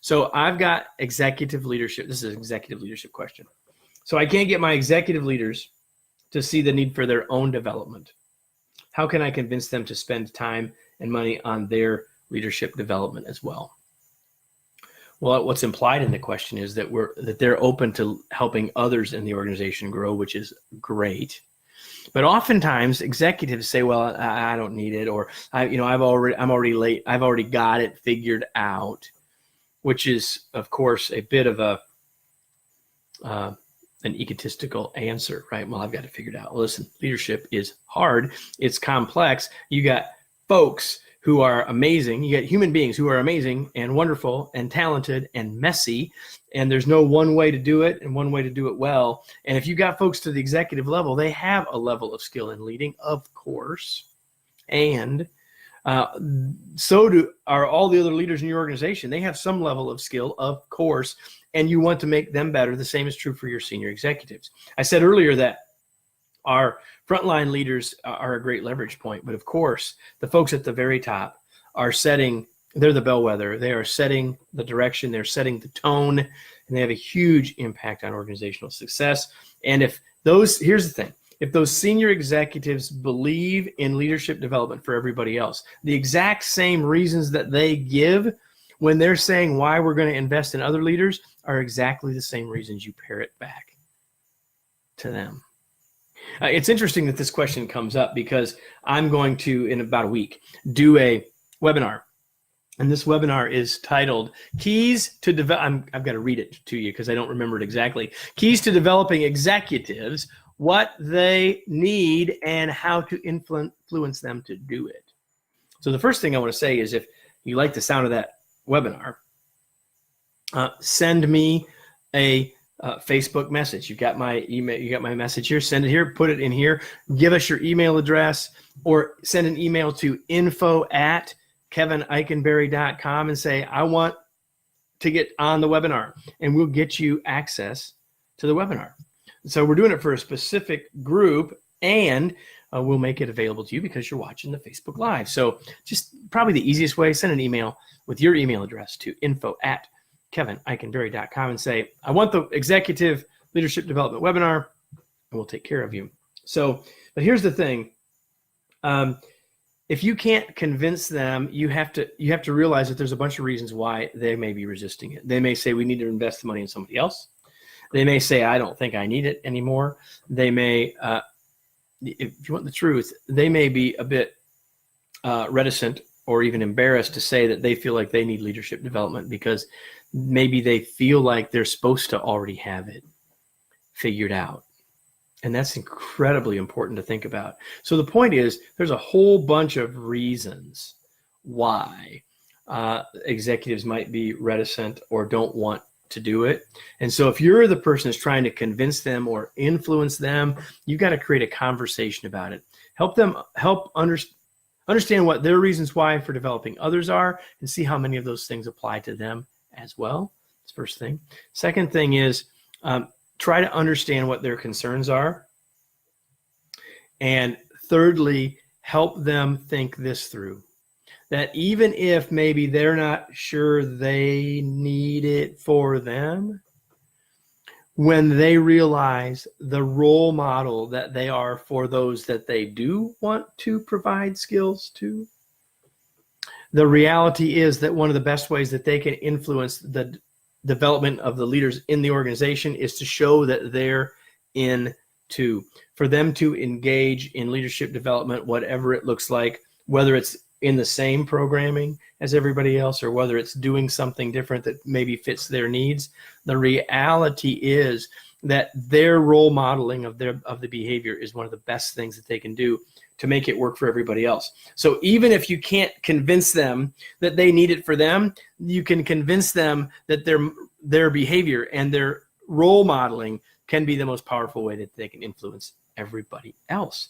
So I've got executive leadership. This is an executive leadership question. So I can't get my executive leaders to see the need for their own development. How can I convince them to spend time and money on their leadership development as well? Well, what's implied in the question is that they're open to helping others in the organization grow, which is great. But oftentimes executives say, "Well, I don't need it," or I'm already late. I've already got it figured out, which is, of course, a bit of an egotistical answer, right? Well, I've got it figured out. Listen, leadership is hard. It's complex. You got folks who are amazing. You got human beings who are amazing and wonderful and talented and messy. And there's no one way to do it and one way to do it well. And if you got folks to the executive level, they have a level of skill in leading, of course. And so are all the other leaders in your organization. They have some level of skill, of course, and you want to make them better. The same is true for your senior executives. I said earlier that our frontline leaders are a great leverage point, but of course, the folks at the very top are they're the bellwether. They are setting the direction, they're setting the tone, and they have a huge impact on organizational success. And here's the thing, if those senior executives believe in leadership development for everybody else, the exact same reasons that they give when they're saying why we're going to invest in other leaders are exactly the same reasons you parrot back to them. It's interesting that this question comes up because I'm going to, in about a week, do a webinar. And this webinar is titled Keys to Develop. I've got to read it to you because I don't remember it exactly. Keys to Developing Executives, What They Need and How to Influence Them to Do It. So the first thing I want to say is if you like the sound of that webinar, send me a Facebook message. You got my email, you got my message here, send it here, put it in here, give us your email address, or send an email to info@kevineikenberry.com and say, I want to get on the webinar, and we'll get you access to the webinar. So we're doing it for a specific group, and we'll make it available to you because you're watching the Facebook Live. So just probably the easiest way, send an email with your email address to info@kevineikenberry.com and say, I want the executive leadership development webinar, and we'll take care of you. So, but here's the thing. If you can't convince them, you have to realize that there's a bunch of reasons why they may be resisting it. They may say, we need to invest the money in somebody else. They may say, I don't think I need it anymore. They may, if you want the truth, they may be a bit reticent or even embarrassed to say that they feel like they need leadership development because maybe they feel like they're supposed to already have it figured out. And that's incredibly important to think about. So the point is, there's a whole bunch of reasons why executives might be reticent or don't want to do it. And so if you're the person who's trying to convince them or influence them, you've got to create a conversation about it. Help understand what their reasons why for developing others are and see how many of those things apply to them as well. That's the first thing. Second thing is try to understand what their concerns are. And thirdly, help them think this through. That even if maybe they're not sure they need it for them, when they realize the role model that they are for those that they do want to provide skills to, the reality is that one of the best ways that they can influence the development of the leaders in the organization is to show that they're for them to engage in leadership development, whatever it looks like, whether it's in the same programming as everybody else or whether it's doing something different that maybe fits their needs. The reality is that their role modeling of the behavior is one of the best things that they can do to make it work for everybody else. So even if you can't convince them that they need it for them, you can convince them that their behavior and their role modeling can be the most powerful way that they can influence everybody else.